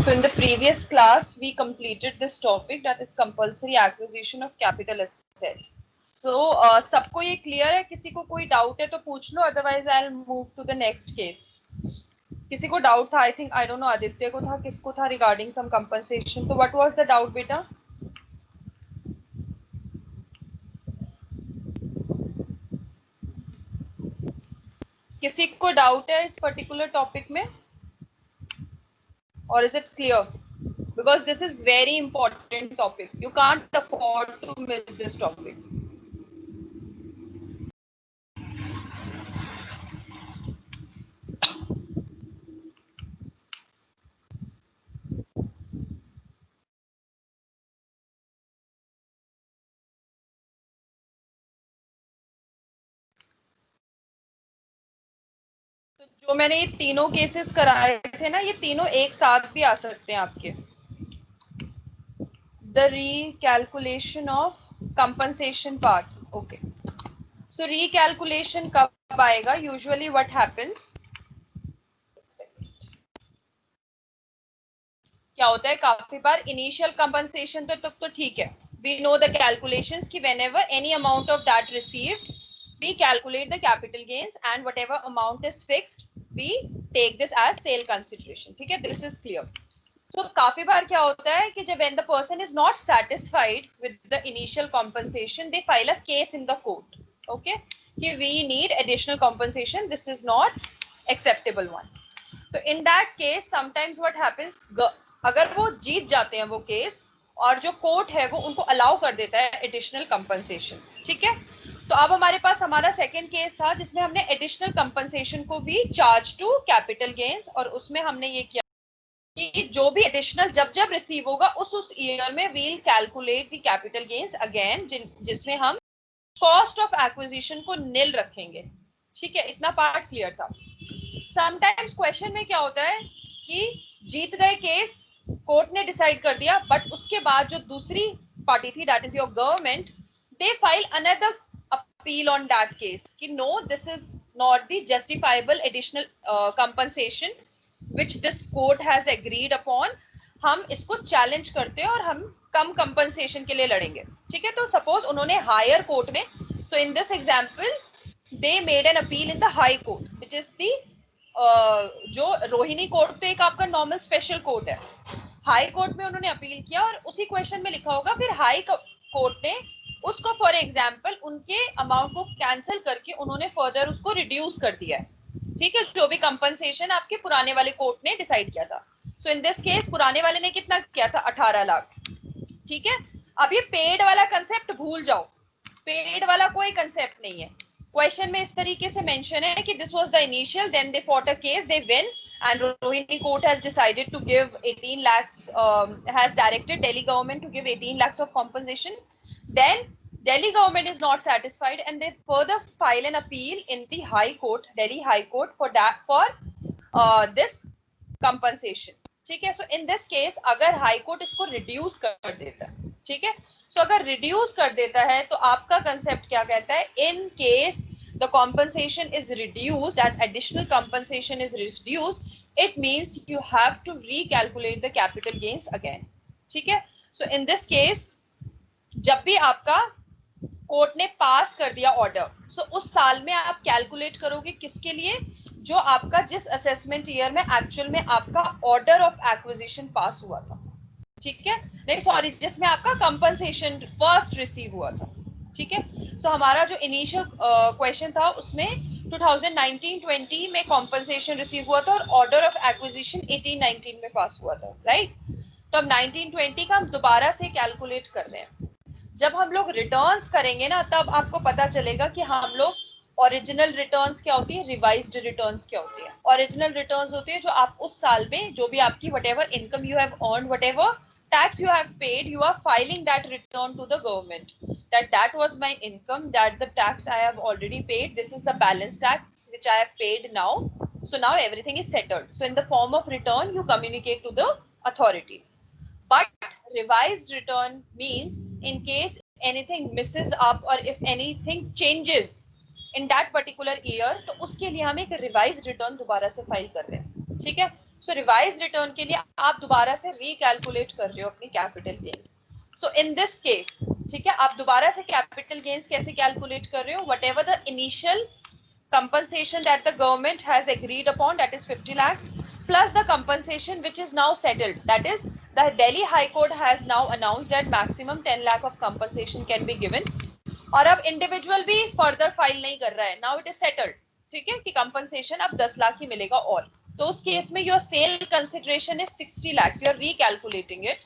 So in the previous class, we completed this topic, that is compulsory acquisition of capital assets. So सबको ये clear है? किसी को कोई doubt है तो पूछ लो, otherwise I'll move to the next case. किसी को doubt था? I think, I don't know, Aditya को था, किसको था regarding some compensation? तो what was the doubt बेटा? किसी को doubt है इस particular topic में? Or is it clear? Because this is very important topic. You can't afford to miss this topic. तो जो मैंने ये तीनों केसेस कराए थे ना, ये तीनों एक साथ भी आ सकते हैं आपके. The recalculation of compensation part. Okay. So recalculation कब आएगा? Usually what happens? क्या होता है? काफी बार initial compensation तो ठीक है. We know the calculations कि whenever any amount of that received, we calculate the capital gains and whatever amount is fixed, we take this as sale consideration. ठीक है? This is clear. So काफी बार क्या होता है कि जब when the person is not satisfied with the initial compensation, they file a case in the court. Okay? कि we need additional compensation. This is not acceptable one. So in that case, sometimes what happens, अगर वो जीत जाते हैं वो case, और जो court है वो उनको अलाउ कर देता है एडिशनल कंपनसेशन. ठीक है? तो अब हमारे पास हमारा सेकंड केस था जिसमें हमने एडिशनल कंपनसेशन को भी चार्ज टू कैपिटल गेन्स, और उसमें हमने ये किया कि जो भी एडिशनल जब रिसीव होगा उस ईयर में we'll calculate the capital gains again, जिसमें हम कॉस्ट ऑफ एक्विजिशन को निल रखेंगे. ठीक है? इतना पार्ट क्लियर था. समटाइम्स क्वेश्चन में क्या होता है कि जीत गए केस, कोर्ट ने डिसाइड कर दिया, बट उसके बाद जो दूसरी पार्टी थी, that is your government, they file another appeal on that case कि no, this is not the justifiable additional compensation which this court has agreed upon. हम इसको चैलेंज करते हैं और हम कम कंपनसेशन के लिए लड़ेंगे. ठीक है? तो सपोज उन्होंने हायर कोर्ट में, so in this example they made an appeal in the high court which is the जो रोहिणी कोर्ट तो एक आपका नॉर्मल स्पेशल कोर्ट है. हाई कोर्ट में उन्होंने अपील किया और उसी क्वेश्चन में लिखा होगा फिर हाई कोर्ट ने उसको फॉर एग्जाम्पल उनके अमाउंट को कैंसिल करके उन्होंने फर्दर उसको रिड्यूस कर दिया है. ठीक है? जो भी कंपनसेशन आपके पुराने वाले कोर्ट ने डिसाइड किया था. सो इन दिस केस पुराने वाले ने कितना किया था? 18 लाख. ठीक है? अब ये पेड वाला कंसेप्ट भूल जाओ, पेड वाला कोई कंसेप्ट नहीं है. क्वेश्चन में इस तरीके से मेंशन है कि this was the initial, then they fought a case, they win, and Rohini court has decided to give 18 lakhs, has directed Delhi government to give 18 lakhs of compensation. Then Delhi government is not satisfied and they further file an appeal in the High Court, Delhi High Court, for that, for this compensation. ठीक है? So in this case अगर High Court इसको reduce कर देता है, ठीक है, so अगर reduce कर देता है तो आपका concept क्या कहता है? In case the compensation is reduced, that additional compensation is reduced, it means you have to recalculate the capital gains again. ठीक है? So in this case जब भी आपका कोर्ट ने पास कर दिया ऑर्डर, सो उस साल में आप कैलकुलेट करोगे किसके लिए? जो आपका जिस असेसमेंट ईयर में एक्चुअल में आपका ऑर्डर ऑफ एक्विजिशन पास हुआ था. ठीक है? नहीं सॉरी, जिसमें आपका कंपनसेशन फर्स्ट रिसीव हुआ था. ठीक है? सो हमारा जो इनिशियल क्वेश्चन था उसमें 2019-20 में कंपनसेशन रिसीव हुआ था और ऑर्डर ऑफ एक्विजिशन 18-19 में पास हुआ था. राइट? तो अब 19-20 का हम दोबारा से कैलकुलेट कर रहे हैं. जब हम लोग रिटर्न्स करेंगे ना, तब आपको पता चलेगा कि हम लोग ओरिजिनल रिटर्न्स क्या होती है, रिवाइज्ड रिटर्न्स क्या होती है. ओरिजिनल रिटर्न्स होती है जो आप उस साल में जो भी आपकी whatever income you have earned, whatever tax you have paid, you are filing that return to the government that was my income, that the tax I have already paid, this is the balance tax which I have paid now, so now everything is settled. So in the form of return you communicate to the authorities. But revised return means in case anything misses up or if anything changes in that particular year, तो उसके लिए हम एक revised return दोबारा से file कर रहे हैं. ठीक है? सो रिवाइज रिटर्न के लिए आप दोबारा से रिकैलकुलेट कर रहे हो अपनी capital gains. So in this case, ठीक है, आप दोबारा से कैपिटल गेन्स कैसे कैलकुलेट कर रहे हो? What ever the initial compensation that the government has agreed upon, that is 50 lakhs, plus the compensation which is now settled, that is the Delhi High Court has now announced that maximum 10 lakh of compensation can be given. और अब individual भी further file नहीं कर रहा है, now it is settled, ठीक है, कि कंपनसेशन अब 10 लाख ही मिलेगा. और तो उस केस में your sale consideration is 60 lakhs, you are recalculating it.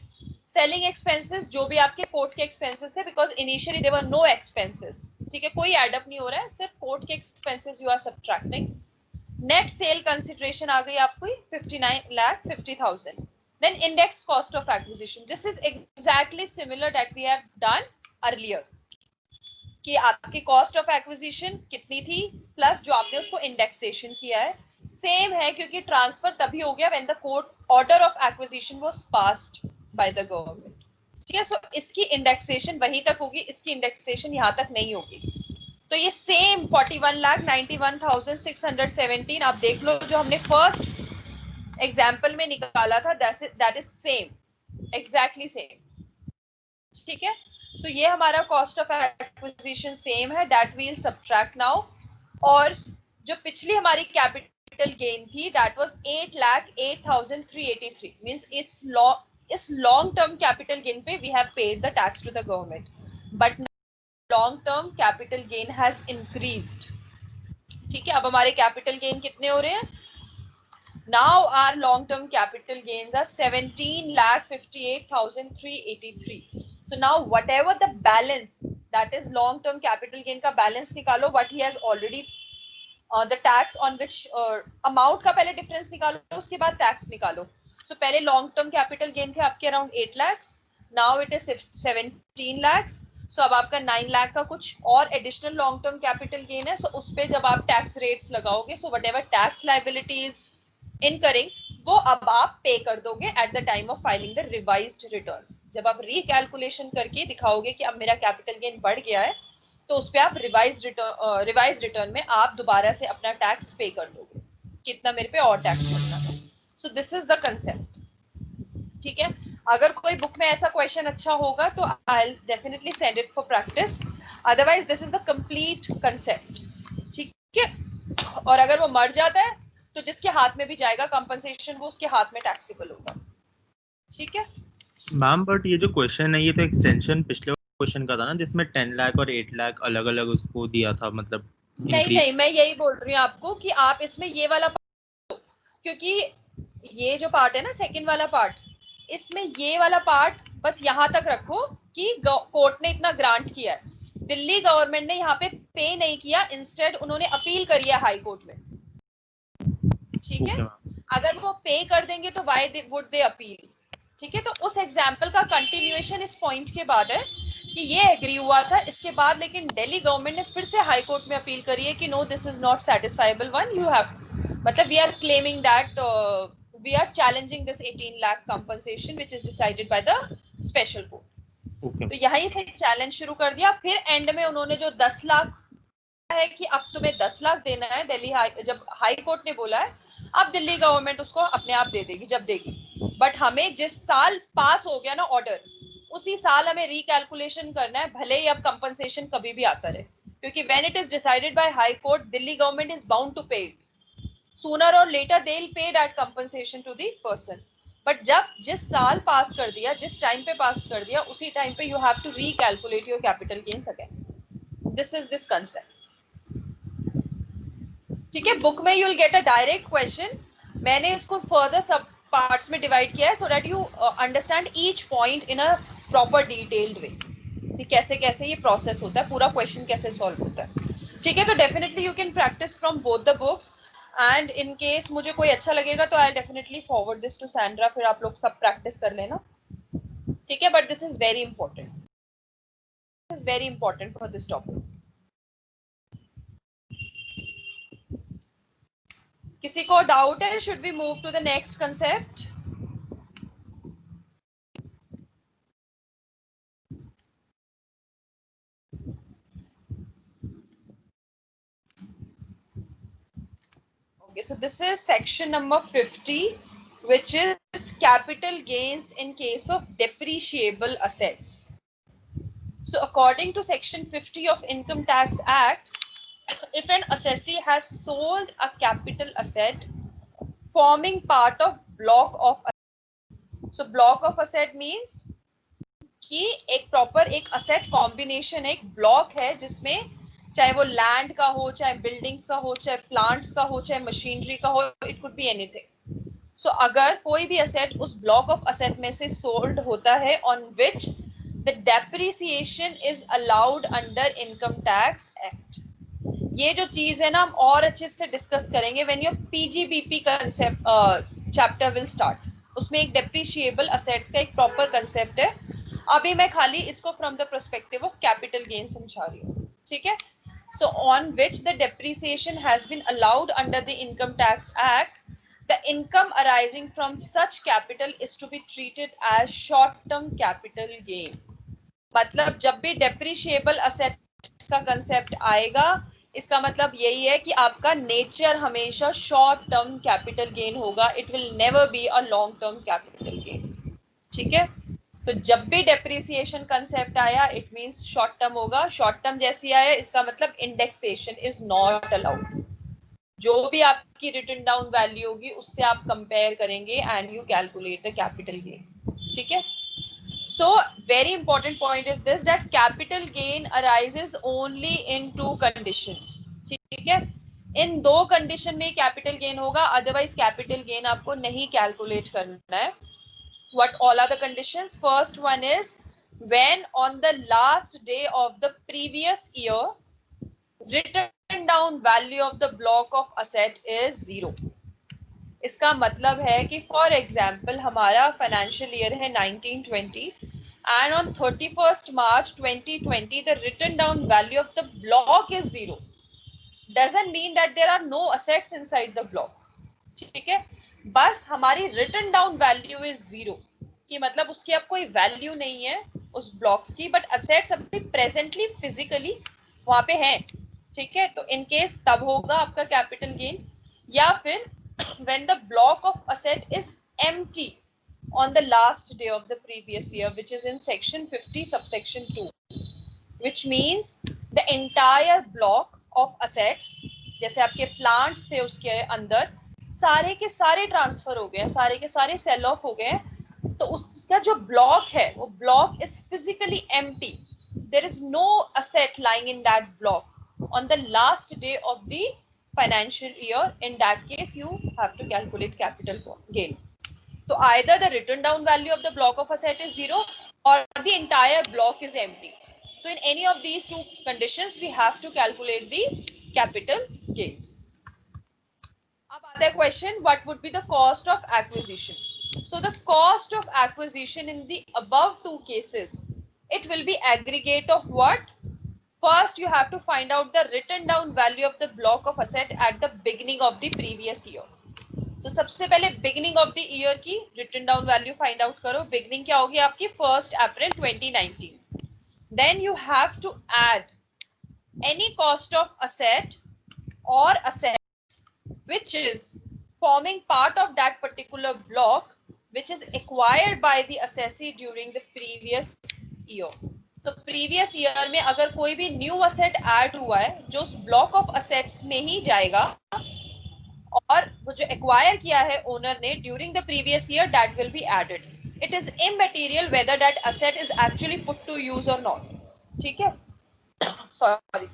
Selling expenses जो भी आपके कोर्ट के एक्सपेंसेस थे, because initially there were no expenses, ठीक है, कोई एडअप नहीं हो रहा है, सिर्फ कोर्ट के expenses you are subtracting. Net sale consideration आ गई आपको 59,50,000. Then index cost of acquisition, this is exactly similar that we have done earlier, कि आपकी कॉस्ट ऑफ एक्विजिशन कितनी थी प्लस जो आपने उसको इंडेक्सेशन किया है, सेम है, क्योंकि ट्रांसफर तभी हो गया when the court order of acquisition was passed by the government. ठीक है, सो इसकी इंडेक्सेशन वहीं तक होगी, इसकी इंडेक्सेशन यहाँ तक नहीं होगी. तो ये सेम 41,91,617 आप देख लो, जो हमने फर्स्ट एग्जाम्पल में निकाला था, that is same, exactly same. ठीक है, सो ये हमारा कॉस्ट ऑफ एक्विजिशन सेम है, that we will subtract now. और जो पिछली हमारी कैपिटल गेन थी, दैट वाज 8,08,383, मींस इस लॉन्ग टर्म कैपिटल गेन पे we have paid the tax to the government, but long term capital gain has increased. ठीक है, अब हमारे कैपिटल गेन कितने हो रहे हैं? Now our long term capital gains are 17,58,383. So now whatever the balance, that is long term capital gain का balance निकालो, what he has already the tax on which amount का पहले difference निकालो, उसके बाद tax निकालो. So पहले long term capital gain थे आपके around 8 lakhs, now it is 17 lakhs. So अब आपका 9 लाख का कुछ और additional long term capital gain है. So उस पे जब आप tax rates लगाओगे, so whatever tax liabilities incurring, वो अब आप पे कर दोगे eight the time of filing the revised returns. जब आप रिकैलकुलेशन करके दिखाओगे कि अब मेरा कैपिटल गेन बढ़ गया है, तो उस पे आप रिवाइज्ड रिटर्न में आप दोबारा से अपना टैक्स पे कर दोगे, कितना मेरे पे और टैक्स लगना है. So this is the concept. ठीक है, अगर कोई बुक में ऐसा क्वेश्चन अच्छा होगा तो I will definitely send it for practice, otherwise this is the complete concept. ठीक है, और अगर वो मर जाता है तो जिसके हाथ में भी जाएगा कंपनसेशन, वो उसके हाथ में टैक्सेबल होगा. ठीक है मैम, बट ये जो क्वेश्चन है ये तो एक्सटेंशन पिछले क्वेश्चन का था ना, जिसमें 10 लाख और 8 लाख अलग अलग उसको दिया था, मतलब नहीं, मैं यही बोल रही हूँ आपको कि आप इसमें ये वाला पार्ट, क्योंकि ये जो पार्ट है ना सेकंड वाला पार्ट, इसमें ये वाला पार्ट बस यहाँ तक रखो कि कोर्ट ने इतना ग्रांट किया है. दिल्ली गवर्नमेंट ने यहाँ पे नहीं किया, इंस्टेड उन्होंने अपील करी है हाई कोर्ट में. ठीक है, अगर वो पे कर देंगे तो व्हाई वुड दे अपील. ठीक है, तो उस एग्जाम्पल का कंटिन्यूएशन इस पॉइंट के बाद है कि ये एग्री हुआ था, इसके बाद लेकिन दिल्ली गवर्नमेंट ने फिर से हाई कोर्ट में अपील करी है कि no, this is not satisfiable one, you have, मतलब we are claiming that we are challenging this 18 lakh compensation which is decided by the special court. तो यहीं से चैलेंज शुरू कर दिया. फिर एंड में उन्होंने जो 10 लाख है कि अब तुम्हें 10 लाख देना है, दिल्ली जब हाई कोर्ट ने बोला है, अब दिल्ली गवर्नमेंट उसको अपने आप दे देगी जब देगी. बट हमें जिस साल पास हो गया ना ऑर्डर, उसी साल हमें रिकैलकुलेशन करना है, भले ही अब कंपनसेशन कभी भी आता रहे, क्योंकि when it is decided by high court, Delhi government is bound to pay it. Sooner और later they will pay that compensation to the person. But जब जिस साल पास कर दिया, जिस टाइम पे पास कर दिया, उसी टाइम पे you have to recalculate your capital gains again. This is this concept. ठीक है, बुक में you will get a direct question. मैंने इसको फर्दर सब पार्ट्स में डिवाइड किया है so that you understand each point in a proper detailed way, कि कैसे कैसे ये प्रोसेस होता है, पूरा क्वेश्चन कैसे सॉल्व होता है. ठीक है, तो definitely you can practice from both the books, and in case मुझे कोई अच्छा लगेगा तो I definitely forward this to Sandra, फिर आप लोग सब प्रैक्टिस कर लेना. ठीक है, but this is very important, this is very important for this topic. किसी को डाउट है? Should we move to the next concept? Okay, so this is section number 50. which is capital gains in case of depreciable assets. So according to section 50 of Income Tax Act, if an assessee has sold a capital asset forming part of block of, so block of asset means कि एक proper एक asset combination एक block है जिसमें चाहे वो land का हो, चाहे बिल्डिंग्स का हो, चाहे प्लांट्स का हो, चाहे मशीनरी का हो, इट कुड बी एनीथिंग. सो अगर कोई भी असेट उस ब्लॉक ऑफ असेट में से सोल्ड होता है on which the depreciation is allowed under income tax act. ये जो चीज है ना हम और अच्छे से डिस्कस करेंगे when your PGBP concept chapter will start. उसमें एक डेप्रिशिएबल असेट्स का एक प्रॉपर कंसेप्ट है. अभी मैं खाली इसको from the perspective of capital gain समझा रही हूँ. ठीक है. So on which the depreciation has been allowed under the Income Tax Act, the income arising from such capital is to be treated as short-term capital gain. मतलब जब भी depreciable asset का concept आएगा, इसका मतलब यही है कि आपका नेचर हमेशा शॉर्ट टर्म कैपिटल गेन होगा. It will never be a long term capital gain. ठीक है. तो जब भी डेप्रिसिएशन कंसेप्ट आया इट मींस शॉर्ट टर्म होगा. शॉर्ट टर्म जैसी आया इसका मतलब इंडेक्सेशन इज नॉट अलाउड. जो भी आपकी रिटन डाउन वैल्यू होगी उससे आप कंपेयर करेंगे and you calculate the capital gain. ठीक है. So very important point is this, that capital gain arises only in two conditions. ठीक है. इन दो कंडीशन में कैपिटल गेन होगा, अदरवाइज कैपिटल गेन आपको नहीं कैलकुलेट करना है. What all are the conditions? First one is when on the last day of the previous year written down value of the block of asset is zero. इसका मतलब है कि for example हमारा financial year है 1920 and on 31st March 2020 the written down value of the block is zero. Doesn't mean that there are no assets inside the block. ठीक है. बस हमारी written down value is zero कि मतलब उसकी अब कोई वैल्यू नहीं है उस ब्लॉक्स की, बट असेट्स अभी प्रेजेंटली फिजिकली वहां पे हैं. ठीक है. तो इन केस तब होगा आपका कैपिटल गेन. या फिर when the block of asset is empty on the last day of the previous year, which is in section 50 subsection 2, which means the entire block of assets, जैसे आपके plants थे उसके अंदर सारे के सारे ट्रांसफर हो गए, सारे के सारे सेल ऑफ हो गए, तो उसका जो ब्लॉक है वो block is physically empty. There is no asset lying in that block on the last day of the financial year. In that case you have to calculate capital gain. So either the written down value of the block of asset is zero or the entire block is empty. So in any of these two conditions we have to calculate the capital gains. अब आता है question, what would be the cost of acquisition? So the cost of acquisition in the above two cases, it will be aggregate of what? First, you have to find out the written down value of the block of asset at the beginning of the previous year. So सबसे पहले beginning of the year की written down value find out करो. Beginning क्या होगी आपकी 1st April 2019. Then you have to add any cost of asset or assets which is forming part of that particular block which is acquired by the assessee during the previous year. तो previous year में अगर कोई भी new asset add हुआ है जो उस block of assets में ही जाएगा और वो जो एक्वायर किया है ओनर ने during the previous year, that will be added. It is immaterial whether that asset is actually put to use or not. ठीक है. सॉरी,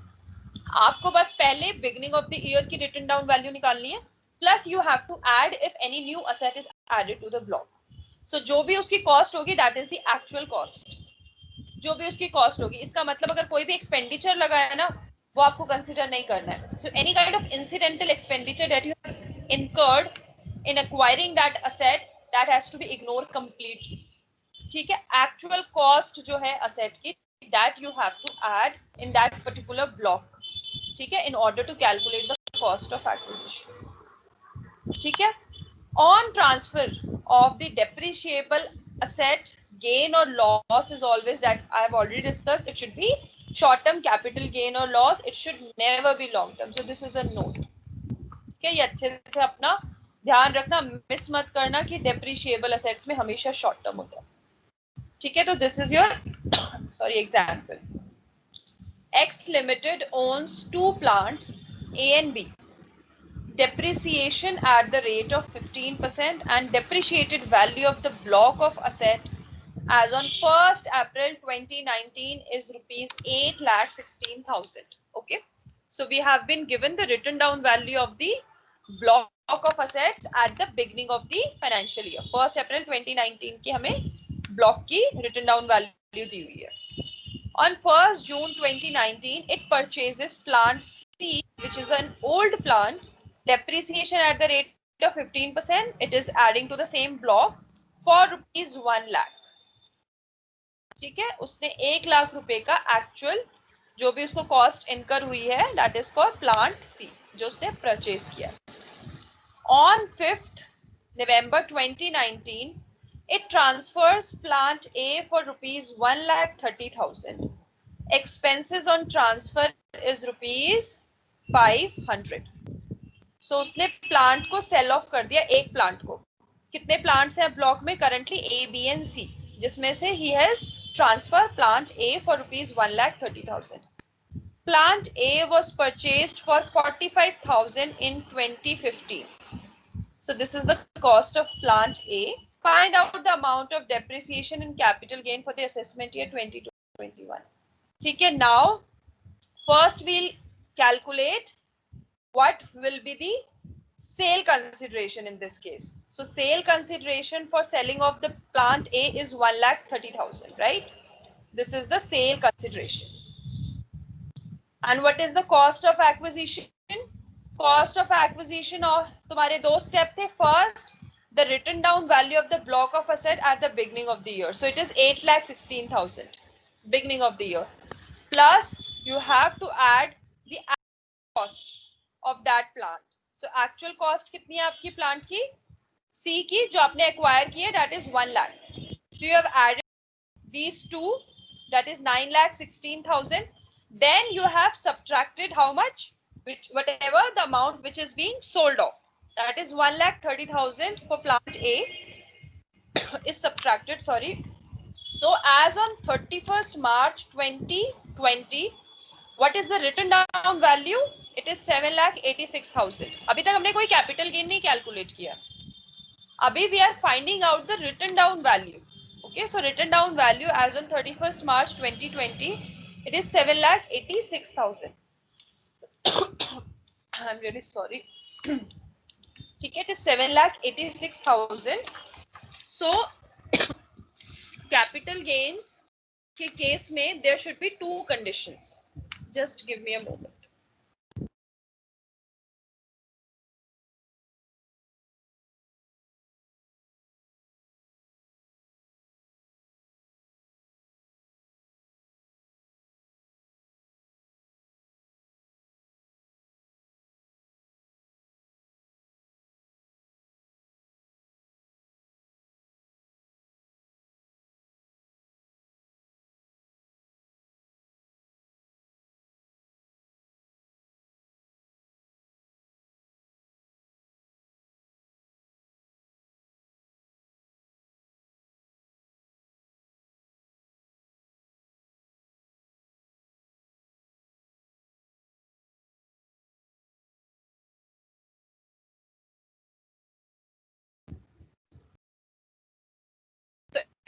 आपको बस पहले बिगिनिंग ऑफ द ईयर की रिटन डाउन वैल्यू निकालनी है, plus you have to add if any new asset is added to the block. So जो भी उसकी कॉस्ट होगी that is the actual cost. जो भी उसकी कॉस्ट होगी, इसका मतलब अगर कोई भी एक्सपेंडिचर लगा है ना वो आपको कंसीडर नहीं करना है. So any kind of incidental expenditure that you have incurred in acquiring that asset, that has to be ignore completely. ठीक है. एक्चुअल कॉस्ट जो है असेट की, that you have to add in that particular block. ठीक है. In order to calculate the cost of acquisition. ठीक है. On transfer of the depreciable asset, gain or loss is always, that I have already discussed, it should be short term capital gain or loss. It should never be long term. So this is a note. ठीक है. ये अच्छे से अपना ध्यान रखना, miss मत करना कि डेप्रिशिएबल असेट्स में हमेशा शॉर्ट टर्म होता है, ठीक है। तो this is your sorry example, X Limited owns two plants A and B. Depreciation at the rate of 15% and depreciated value of the block of asset as on 1st April 2019 is rupees 8,16,000. Okay, so we have been given the written down value of the block of assets at the beginning of the financial year. 1st April 2019 की हमें block की written down value दी हुई है. On 1st June 2019, it purchases plant C, which is an old plant, depreciation at the rate of 15%. It is adding to the same block for rupees 1 lakh. ठीक है, उसने 1 लाख रुपए का actual जो भी उसको कॉस्ट इनकर हुई है, दैट इज फॉर प्लांट सी, जो उसने परचेज किया. On 5th November 2019, it transfers plant A for rupees 1,30,000. Expenses on transfer is rupees 500. So उसने प्लांट को सेल ऑफ कर दिया, एक प्लांट को. कितने प्लांट्स हैं ब्लॉक में currently? A, B and C, जिसमें से he has transferred plant A for rupees 1,30,000. Plant A was purchased for 45,000 in 2015. So this is the cost of plant A. Find out the amount of depreciation and capital gain for the assessment year 2021. ठीक है, now first we'll calculate what will be the sale consideration in this case. So sale consideration for selling of the plant A is 1,30,000, right? This is the sale consideration. And what is the cost of acquisition? Cost of acquisition of तुम्हारे दो step थे. First, the written down value of the block of asset at the beginning of the year. So it is 8,16,000 beginning of the year. Plus you have to add the cost of that plant. So actual cost कितनी है आपकी plant की? C की जो आपने acquire की है, that is 1 lakh. So you have added these two, that is 9,16,000. Then you have subtracted how much? Whatever the amount which is being sold off, that is 1,30,000 for plant A is subtracted, sorry. So as on 31st March 2020, what is the written down value? It is 7,86,000. अभी तक हमने कोई capital gain नहीं calculate किया. अभी we are finding out the written down value. Okay, so written down value as on 31st March 2020, it is 7,86,000. I'm really sorry. ठीक है, it is 7,86,000. So capital gains के केस में there should be two conditions. Just give me a moment.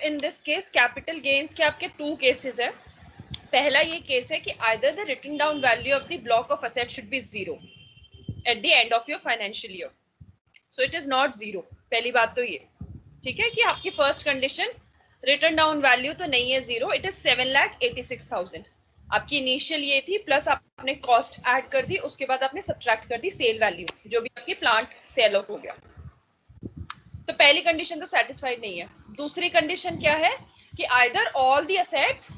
In this case capital gains के आपके two cases है. पहला ये case है कि either the written down value of the block of asset should be zero at the end of your financial year. So it is not zero. पहली बात तो ये, ठीक है, कि आपकी first condition written down value तो नहीं है zero, it is 7,86,000. आपकी इनिशियल ये थी, प्लस आपने कॉस्ट ऐड कर दी, उसके बाद आपने सब्ट्रैक्ट कर दी सेल वैल्यू, जो भी आपकी प्लांट सेल ऑफ हो गया. तो पहली कंडीशन तो सेटिस्फाइड नहीं है. दूसरी कंडीशन क्या है कि either all the assets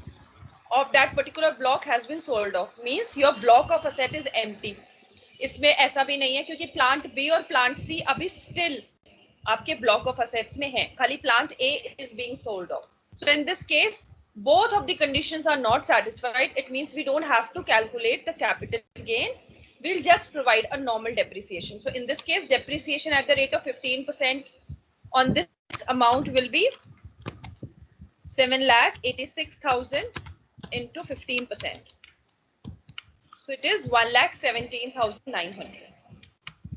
of that particular block has been sold off, means your block of asset is empty. इसमें ऐसा भी नहीं है क्योंकि प्लांट बी और प्लांट सी अभी स्टिल आपके ब्लॉक ऑफ असेट्स में है, खाली plant A is being sold off. So in this case both of the conditions are not satisfied. It means we don't have to calculate the capital gain. we'll just provide a normal depreciation. So in this case, depreciation at the rate of 15% on this amount will be 7,86,000 into 15%. So it is 1,17,900.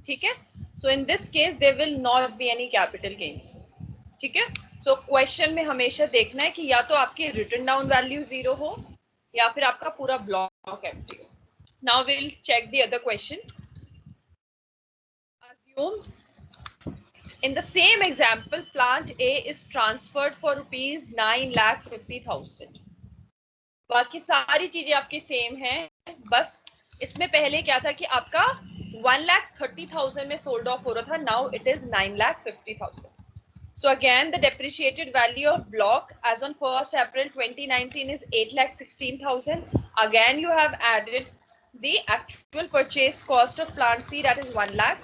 ठीक है? So in this case, there will not be any capital gains. ठीक है? So question में हमेशा देखना है कि या तो आपकी written down value 0 हो या फिर आपका पूरा block empty हो. Now we'll check the other question. Assume in the same example, plant A is transferred for rupees 9,50,000. बाकी सारी चीजें आपकी सेम हैं, बस इसमें पहले क्या था कि आपका 1,30,000 में सोल्ड ऑफ हो रहा था, now it is 9,50,000. So again, the depreciated value of block as on 1st April 2019 is 8,16,000. Again, you have added the actual purchase cost of plant C, that is 1 lakh.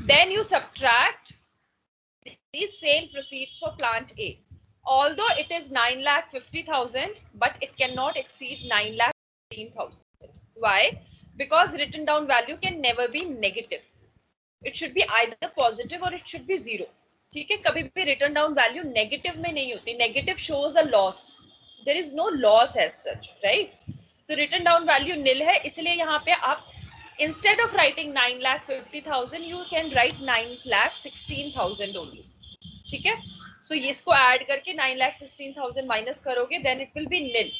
Then you subtract the sale proceeds for plant A. Although it is 9,50,000, but it cannot exceed 9,15,000. Why? Because written down value can never be negative. It should be either positive or it should be zero. ठीक है, कभी भी written down value negative में नहीं होती. Negative shows a loss. There is no loss as such, right? तो written down value nil है, इसलिए यहाँ पे आप instead of writing 9,50,000, you can write 9,16,000 only. ठीक है, so इसको add करके 9,16,000 minus करोगे, then it will be nil.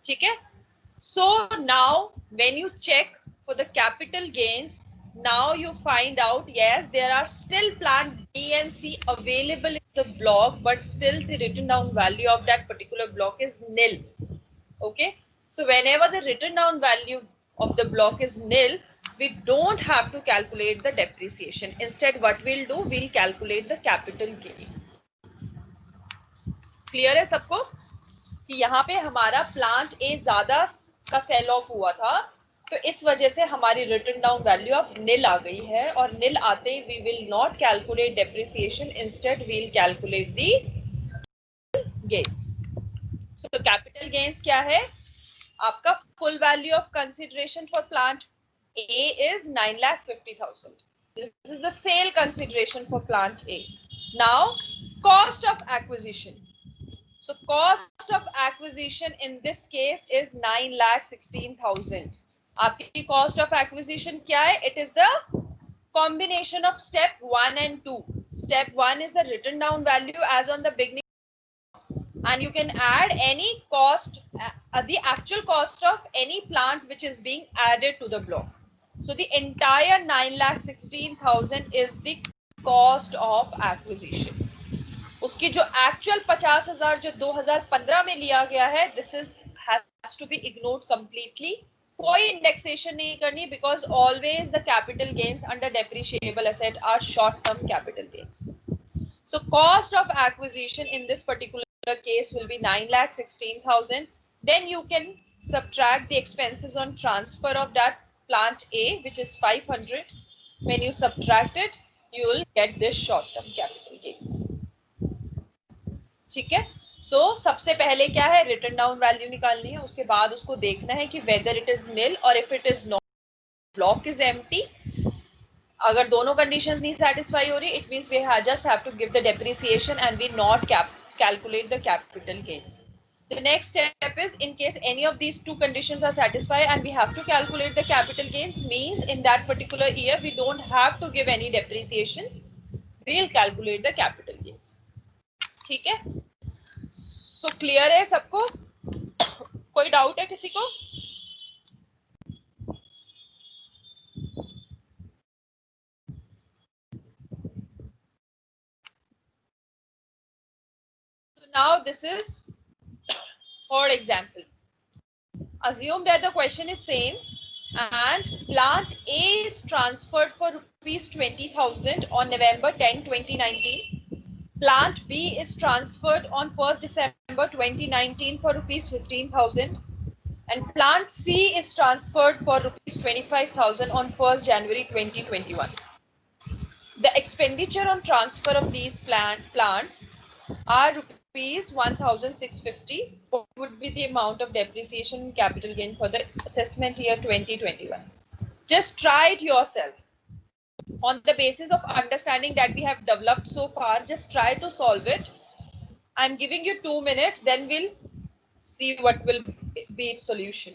ठीक है, so now when you check for the capital gains, now you find out, yes, there are still plant B and C available in the block, but still the written down value of that particular block is nil. Okay, so whenever the written down value of the block is nil, we don't have to calculate the depreciation. Instead, what we'll do, we'll calculate the capital gain. Clear है सबको कि यहाँ पे हमारा plant A ज्यादा का cell of हुआ था, तो इस वजह से हमारी रिटन डाउन वैल्यू अब नील आ गई है, और नील आते ही we will not calculate depreciation, instead we will calculate the gains. So capital gains क्या है? आपका full value of consideration for plant A is 9,50,000. This is the sale consideration for plant A. Now cost of acquisition. So cost of acquisition in this case is 9,16,000. आपकी cost of acquisition क्या है? It is the combination of step 1 and 2. Step 1 is the written down value as on the beginning, and you can add any cost, the actual cost of any plant which is being added to the block. So the entire 9,16,000 is the cost of acquisition. उसकी जो actual 50,000 जो 2015 में लिया गया है, this is has to be ignored completely. कोई indexation नहीं करनी, because always the capital gains under depreciable asset are short term capital gains. So cost of acquisition in this particular case will be 9,16,000. Then you can subtract the expenses on transfer of that plant A, which is 500. When you subtract it, you will get this short term capital gain. ठीक है, सो सबसे पहले क्या है? Written down value निकालनी है, उसके बाद उसको देखना है कि वेदर इट इज निल और if it is not, block is empty. अगर दोनों कंडीशंस नहीं सेटिस्फाई हो रही, it means we just have to give the depreciation and we not calculate the capital gains. The next step is, in case any of these two conditions are satisfied and we have to calculate the capital gains, means in that particular year we don't have to give any depreciation, we'll calculate the capital gains. ठीक है, so clear है सबको? कोई doubt है किसी को? So now this is third example. Assume that the question is same and plant A is transferred for rupees 20,000 on November 10, 2019. Plant B is transferred on 1st December 2019 for rupees 15,000, and plant C is transferred for rupees 25,000 on 1st January 2021. The expenditure on transfer of these plants are rupees 1,650. What would be the amount of depreciation and capital gain for the assessment year 2021? Just try it yourself. On the basis of understanding that we have developed so far, just try to solve it. I'm giving you 2 minutes, then we'll see what will be its solution.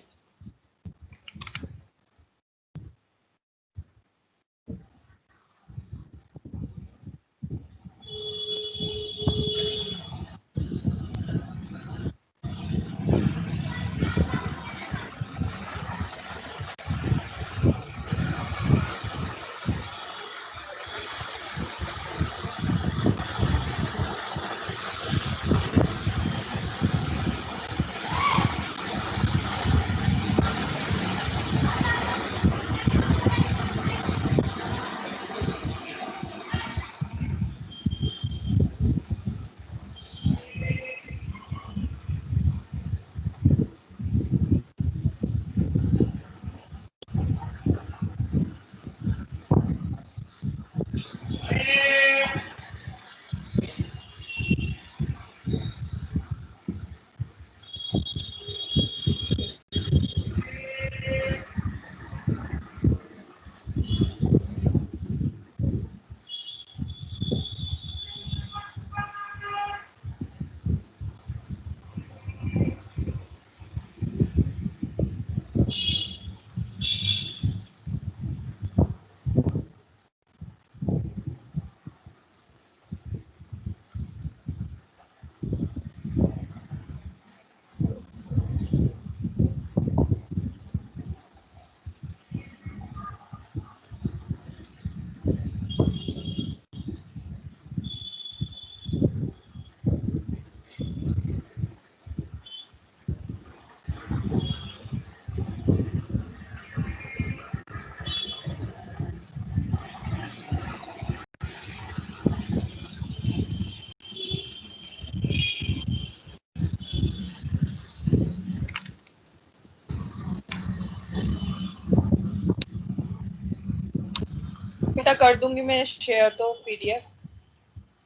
बेटा कर दूंगी मैं share तो PDF.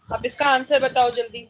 अब इसका answer बताओ जल्दी।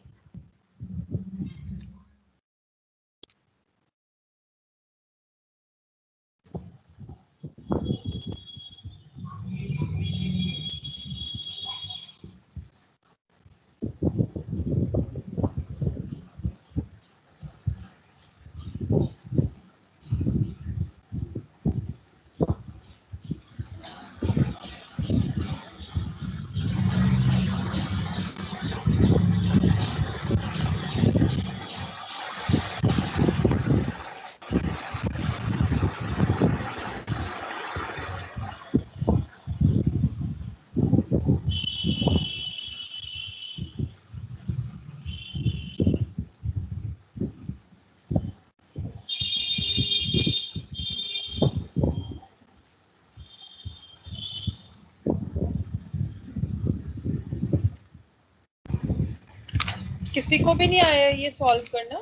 किसी को भी नहीं आया ये सॉल्व करना?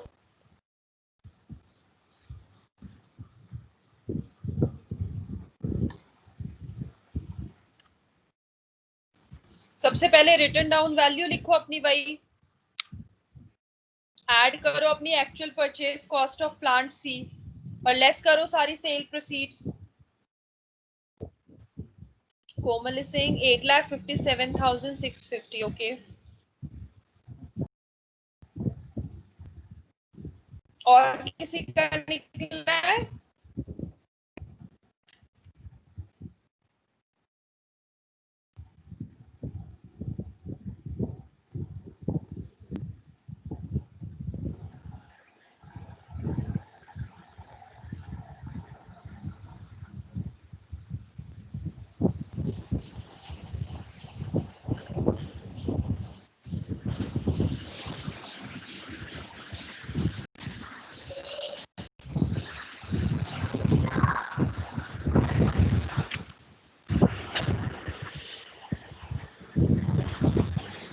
सबसे पहले रिटन डाउन वैल्यू लिखो अपनी वही, ऐड करो अपनी actual purchase cost of plant C और लेस करो सारी sale proceeds. Komal is saying 8,57,650। Okay, और किसी का निकला है?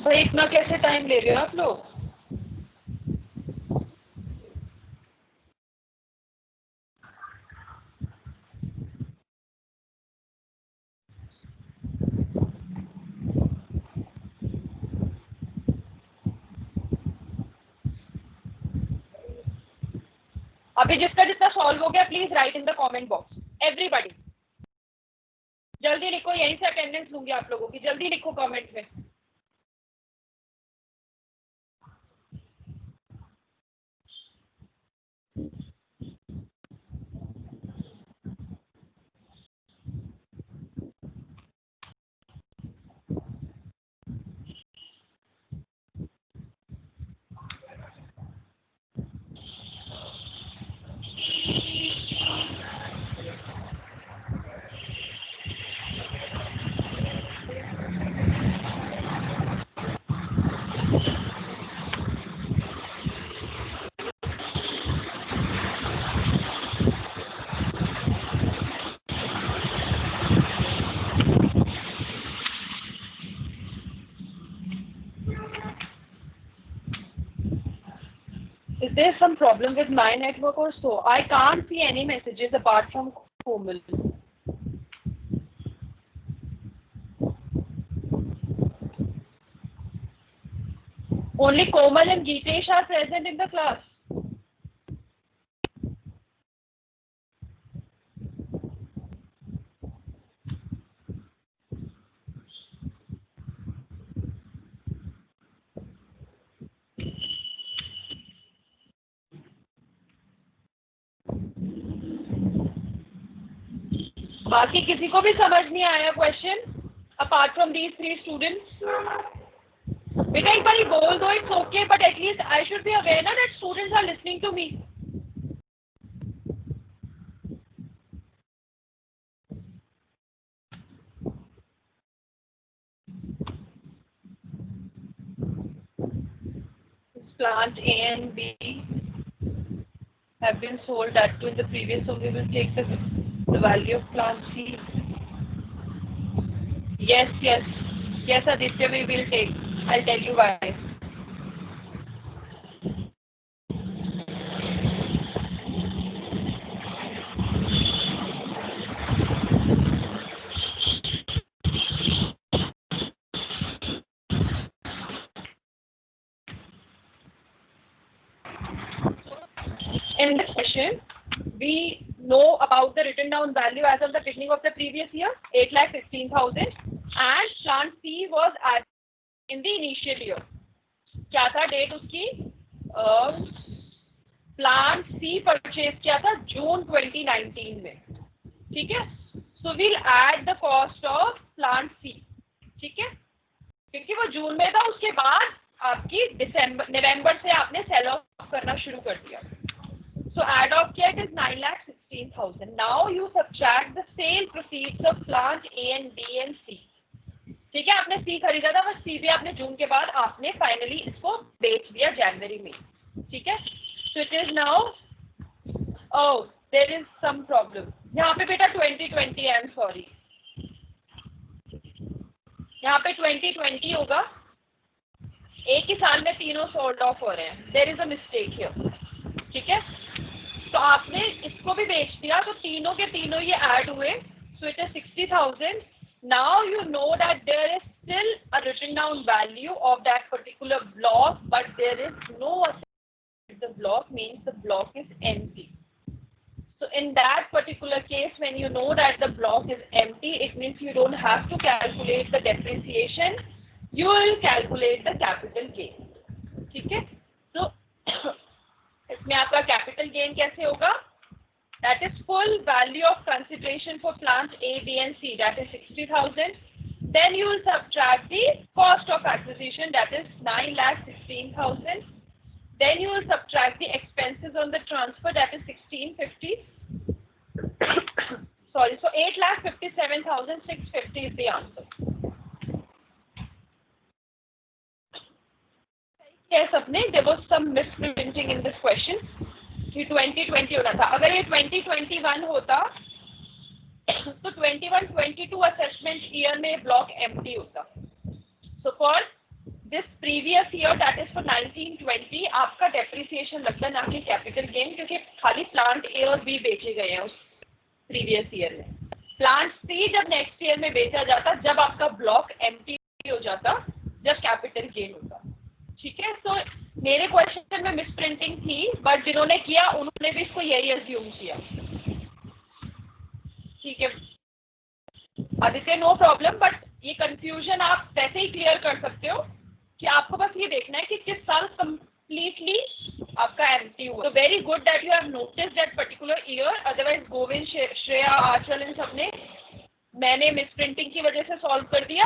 भाई इतना कैसे टाइम ले रहे हो आप लोग? अभी जिसका जितना सॉल्व हो गया please right in the comment box, everybody. जल्दी लिखो, यहीं से अटेंडेंस लूंगी आप लोगों की, जल्दी लिखो कमेंट में। Is there some problem with my network or so? I can't see any messages apart from Komal. Only Komal and Geetesh are present in the class. बाकी किसी को भी समझ नहीं आया question apart from these 3 students? बेटा एक बार बोल दो, it's okay, but at least I should be aware ना that students are listening to me. Plant A and B have been sold, that too in the previous, so we will take the value of plant C. Yes Aditya, we will take. I'll tell you why. In this question, we know about the written down value as of the beginning of the previous year, 8,16,000, and plant C was added in the initial year. क्या था date उसकी? Plant सी purchase किया था जून 2019 में, ठीक है. So we'll add the cost of plant C, ठीक है, क्योंकि वो जून में था, उसके बाद आपकी नवंबर से आपने सेल ऑफ करना शुरू कर दिया. So add off किया, it is 9,16,000. Now you subtract the sale proceeds of plant A and B and C. ठीक है, आपने C खरीदा था, बस C भी आपने जून के बाद आपने फाइनली इसको बेच दिया जनवरी में, ठीक है. So it is now, oh there is some problem. यहाँ पे बेटा 2020, I am sorry, यहाँ पे 2020 होगा. एक ही साल में तीनों सोल्ड ऑफ हो रहे हैं. There is a mistake here, ठीक है. तो आपने इसको भी बेच दिया, तो तीनों के तीनों ये ऐड हुए. So it is 60,000. Now you know that there is still a written down value of that particular block, but there is no the block means the block is empty. So in that particular case, when you know that the block is empty, it means you don't have to calculate the depreciation, you will calculate the capital gain, ठीक है. So इसमें आपका capital gain कैसे होगा? That is full value of consideration for plant A, B and C, that is 60,000. Then you will subtract the cost of acquisition, that is 9,16,000. Then you will subtract the expenses on the transfer, that is 1,650. Sorry, so 8,57,650 is the answer. Yes, सबने, there was some misprinting in this question. ये 2020 होना था. अगर ये 2021 होता तो 21-22 assessment year में block empty होता. So for this previous year, that is for 1920, आपका डेप्रिसिएशन लगता है, ना कि कैपिटल गेन, क्योंकि खाली प्लांट ए और बी बेचे गए हैं उस प्रीवियस ईयर में. प्लांट सी जब नेक्स्ट ईयर में बेचा जाता, जब आपका ब्लॉक एम्प्टी हो जाता, जब कैपिटल गेन होता, ठीक है. सो मेरे क्वेश्चन में मिसप्रिंटिंग थी, बट जिन्होंने किया उन्होंने भी इसको यही अज्यूम किया, ठीक है. आदित्य नो प्रॉब्लम, बट ये कंफ्यूजन आप वैसे ही क्लियर कर सकते हो कि आपको बस ये देखना है कि किस साल कंप्लीटली आपका एम्प्टी हुआ. तो very good that you have notice that particular year. Otherwise Govind, Shreya, Aanchal इन सबने, मैंने मिस प्रिंटिंग की वजह से सॉल्व कर दिया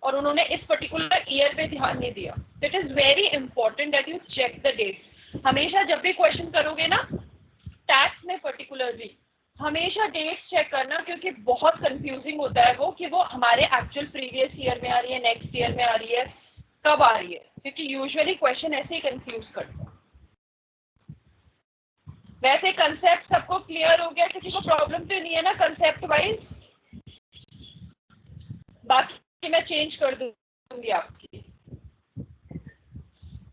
और उन्होंने इस पर्टिकुलर ईयर पे ध्यान नहीं दिया. It is very important that you check the date. हमेशा जब भी क्वेश्चन करोगे ना टैक्स में पर्टिकुलरली, हमेशा डेट्स चेक करना, क्योंकि बहुत कंफ्यूजिंग होता है वो कि वो हमारे एक्चुअल प्रीवियस ईयर में आ रही है, नेक्स्ट ईयर में आ रही है, कब आ रही है, क्योंकि यूजुअली क्वेश्चन ऐसे ही कंफ्यूज करते हैं. वैसे कंसेप्ट सबको क्लियर हो गया? किसी को प्रॉब्लम तो नहीं है ना कंसेप्ट वाइज? बाकी मैं चेंज कर दूंगी आपकी.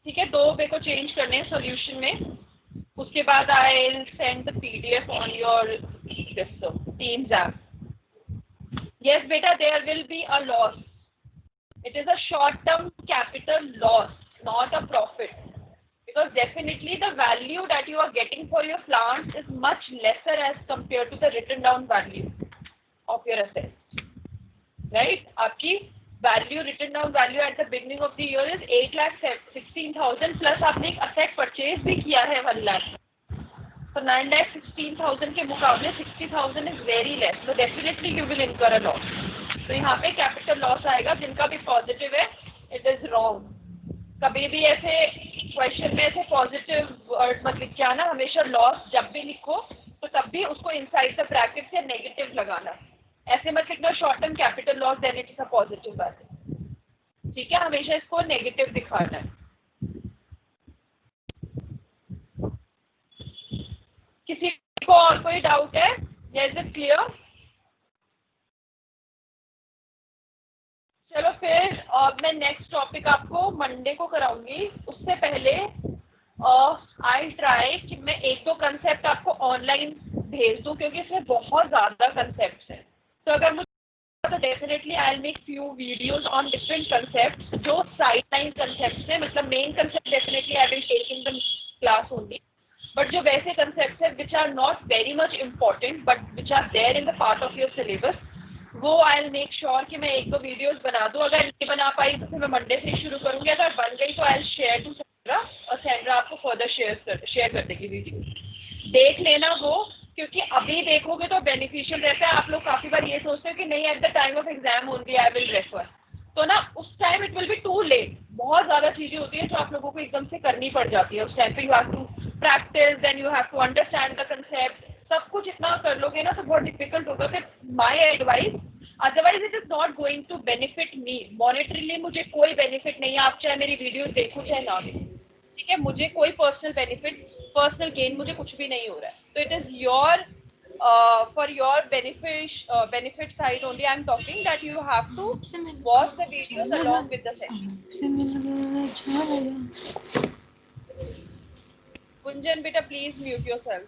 ठीक है, 2 वे को चेंज करने हैं सॉल्यूशन में. उसके बाद I will send the PDF on your Teams app. Yes बेटा, there will be a loss. It is a short term capital loss, not a profit, because definitely the value that you are getting for your plants is much lesser as compared to the written down value of your assets, right? आपकी value, written down value at the beginning of the year is 8,16,000 plus आपने एक asset purchase भी किया है 1 lakh. So 9,16,000 के मुकाबले 60,000 is very less. So definitely you will incur a loss. तो यहाँ पे capital loss आएगा. जिनका भी positive है, it is wrong. कभी भी ऐसे क्वेश्चन में ऐसे पॉजिटिव वर्ड मत लिख के आना. हमेशा लॉस जब भी लिखो तो तब भी उसको इनसाइड द ब्रैकेट से नेगेटिव लगाना. ऐसे मत लिखना short term capital loss then it is a positive value. ठीक है, हमेशा इसको नेगेटिव दिखाना है. किसी को और कोई डाउट है? Is it clear? चलो फिर मैं नेक्स्ट टॉपिक आपको मंडे को कराऊंगी. उससे पहले आई ट्राई कि मैं 1-2 कंसेप्ट आपको ऑनलाइन भेज दूं, क्योंकि इसमें बहुत ज़्यादा कंसेप्ट हैं. तो अगर मुझे तो definitely I will make few videos on different concept जो साइड लाइन कंसेप्ट हैं. मतलब main concept definitely I will take in the class only, but जो वैसे कंसेप्ट है which are not very much important but which are there in the part of your syllabus, वो I will make sure कि मैं 1-2 videos बना दूं. अगर नहीं बना पाई तो फिर मैं मंडे से ही शुरू करूंगी. अगर बन गई तो I will share to Sandra, और सेंड्रा आपको फर्दर शेयर कर देगी वीडियो. देख लेना वो, क्योंकि अभी देखोगे तो बेनिफिशियल रहता है. आप लोग काफ़ी बार ये सोचते हो कि नहीं at the time of exam only I will refer, तो ना उस time it will be too late. बहुत ज़्यादा चीज़ें होती है जो आप लोगों को एकदम से करनी पड़ जाती है. उस टाइम पे you have to practice, then you have to understand the concept. सब कुछ इतना कर लोगे ना तो बहुत डिफिकल्ट होगा. फिर my advice, otherwise it is not going to benefit me. Monetarily मुझे कोई बेनिफिट नहीं है. आप चाहे मेरी वीडियो देखो चाहे ना देखो, ठीक है, मुझे कोई पर्सनल बेनिफिट, पर्सनल गेन मुझे कुछ भी नहीं हो रहा है. तो it is your for your benefit side only I'm talking, that you have to watch the videos along with the session. Gunjan beta, please mute yourself.